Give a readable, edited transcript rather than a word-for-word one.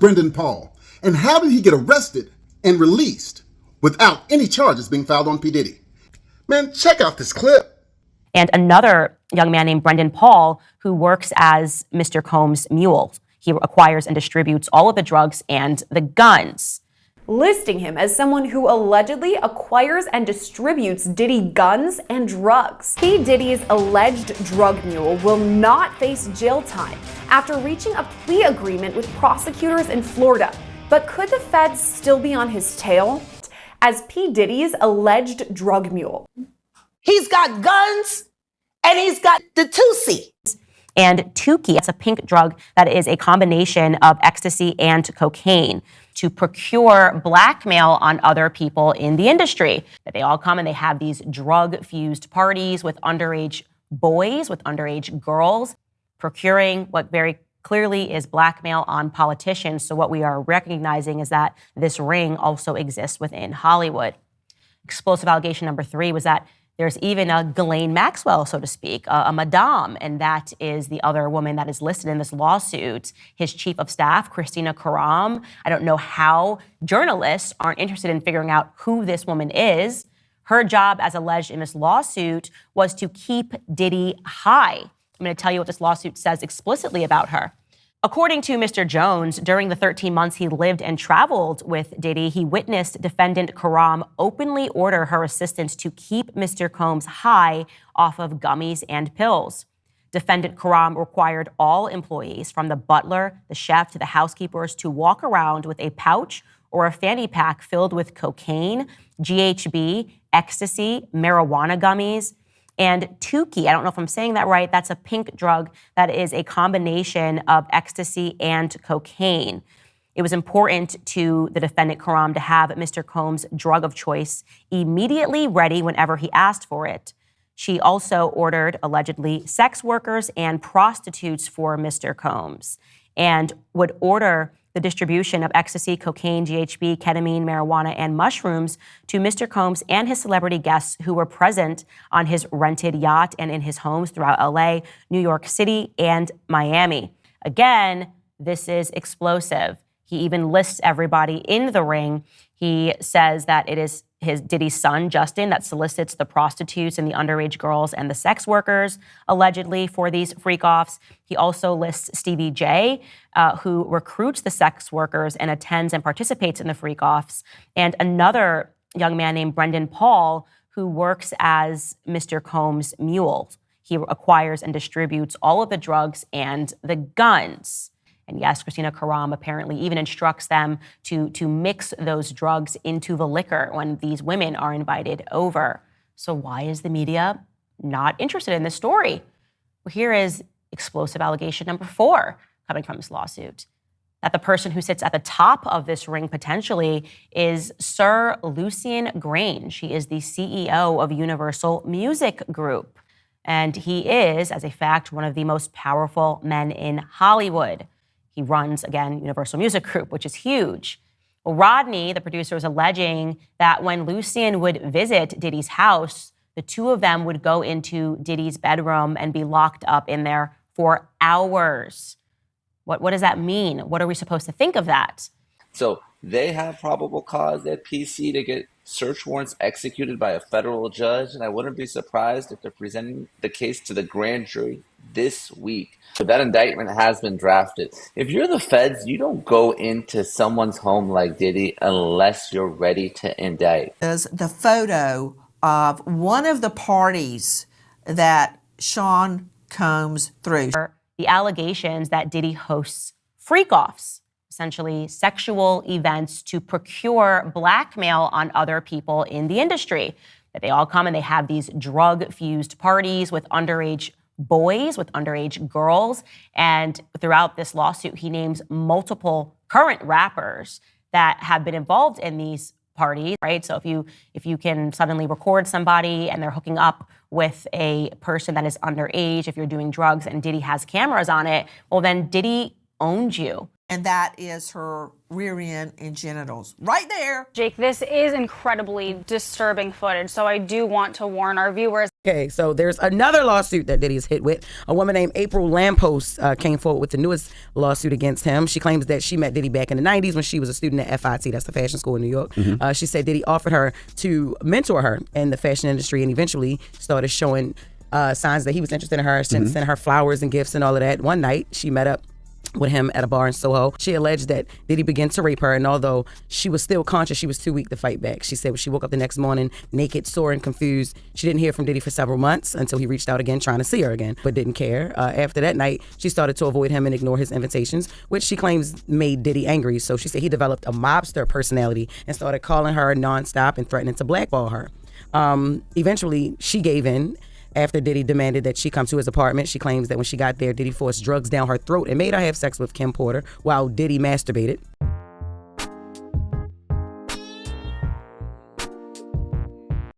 Brendan Paul? And how did he get arrested and released without any charges being filed on P Diddy? Man, check out this clip. And another young man named Brendan Paul, who works as Mr. Combs' mule. He acquires and distributes all of the drugs and the guns, listing him as someone who allegedly acquires and distributes Diddy guns and drugs. P. Diddy's alleged drug mule will not face jail time after reaching a plea agreement with prosecutors in Florida. But could the feds still be on his tail as P. Diddy's alleged drug mule? He's got guns and he's got the Tusi. And Tukey, it's a pink drug that is a combination of ecstasy and cocaine to procure blackmail on other people in the industry. That they all come and they have these drug-fused parties with underage boys, with underage girls, procuring what very clearly is blackmail on politicians. So what we are recognizing is that this ring also exists within Hollywood. Explosive allegation number 3 was that there's even a Ghislaine Maxwell, so to speak, a madame, and that is the other woman that is listed in this lawsuit, his chief of staff, Christina Karam. I don't know how journalists aren't interested in figuring out who this woman is. Her job, as alleged in this lawsuit, was to keep Diddy high. I'm going to tell you what this lawsuit says explicitly about her. According to Mr. Jones, during the 13 months he lived and traveled with Diddy, he witnessed defendant Karam openly order her assistants to keep Mr. Combs high off of gummies and pills. Defendant Karam required all employees, from the butler, the chef, to the housekeepers, to walk around with a pouch or a fanny pack filled with cocaine, GHB, ecstasy, marijuana gummies, and Tukey. I don't know if I'm saying that right. That's a pink drug that is a combination of ecstasy and cocaine. It was important to the defendant Karam to have Mr. Combs' drug of choice immediately ready whenever he asked for it. She also ordered, allegedly, sex workers and prostitutes for Mr. Combs and would order the distribution of ecstasy, cocaine, GHB, ketamine, marijuana, and mushrooms to Mr. Combs and his celebrity guests who were present on his rented yacht and in his homes throughout LA, New York City, and Miami. Again, this is explosive. He even lists everybody in the ring. He says that it is his Diddy's son, Justin, that solicits the prostitutes and the underage girls and the sex workers, allegedly, for these freak-offs. He also lists Stevie J, who recruits the sex workers and attends and participates in the freak-offs, and another young man named Brendan Paul, who works as Mr. Combs' mule. He acquires and distributes all of the drugs and the guns. And yes, Christina Karam apparently even instructs them to mix those drugs into the liquor when these women are invited over. So why is the media not interested in this story? Well, here is explosive allegation number 4 coming from this lawsuit, that the person who sits at the top of this ring potentially is Sir Lucian Grange. He is the CEO of Universal Music Group. And he is, as a fact, one of the most powerful men in Hollywood. He runs, again, Universal Music Group, which is huge. Well, Rodney, the producer, is alleging that when Lucian would visit Diddy's house, the two of them would go into Diddy's bedroom and be locked up in there for hours. What does that mean? What are we supposed to think of that? So they have probable cause at PC to get search warrants executed by a federal judge, and I wouldn't be surprised if they're presenting the case to the grand jury this week. So that indictment has been drafted. If you're the feds, you don't go into someone's home like Diddy unless you're ready to indict. There's the photo of one of the parties that Sean Combs threw. The allegations that Diddy hosts freak-offs, essentially sexual events to procure blackmail on other people in the industry. That they all come and they have these drug-fused parties with underage boys, with underage girls. And throughout this lawsuit, he names multiple current rappers that have been involved in these parties, right? So if you can suddenly record somebody and they're hooking up with a person that is underage, if you're doing drugs and Diddy has cameras on it, well, then Diddy owns you. And that is her rear end and genitals right there. Jake, this is incredibly disturbing footage, so I do want to warn our viewers. Okay, so there's another lawsuit that Diddy is hit with. A woman named April Lamppost came forward with the newest lawsuit against him. She claims that she met Diddy back in the 90s when she was a student at FIT, that's the fashion school in New York. She said Diddy offered her to mentor her in the fashion industry and eventually started showing signs that he was interested in her, sending her flowers and gifts and all of that. One night, she met up with him at a bar in Soho. She alleged that Diddy began to rape her, and although she was still conscious, she was too weak to fight back. She said when she woke up the next morning, naked, sore, and confused, she didn't hear from Diddy for several months until he reached out again trying to see her again, but didn't care. After that night, she started to avoid him and ignore his invitations, which she claims made Diddy angry. So she said he developed a mobster personality and started calling her nonstop and threatening to blackball her. Eventually, she gave in. After Diddy demanded that she come to his apartment, she claims that when she got there, Diddy forced drugs down her throat and made her have sex with Kim Porter while Diddy masturbated.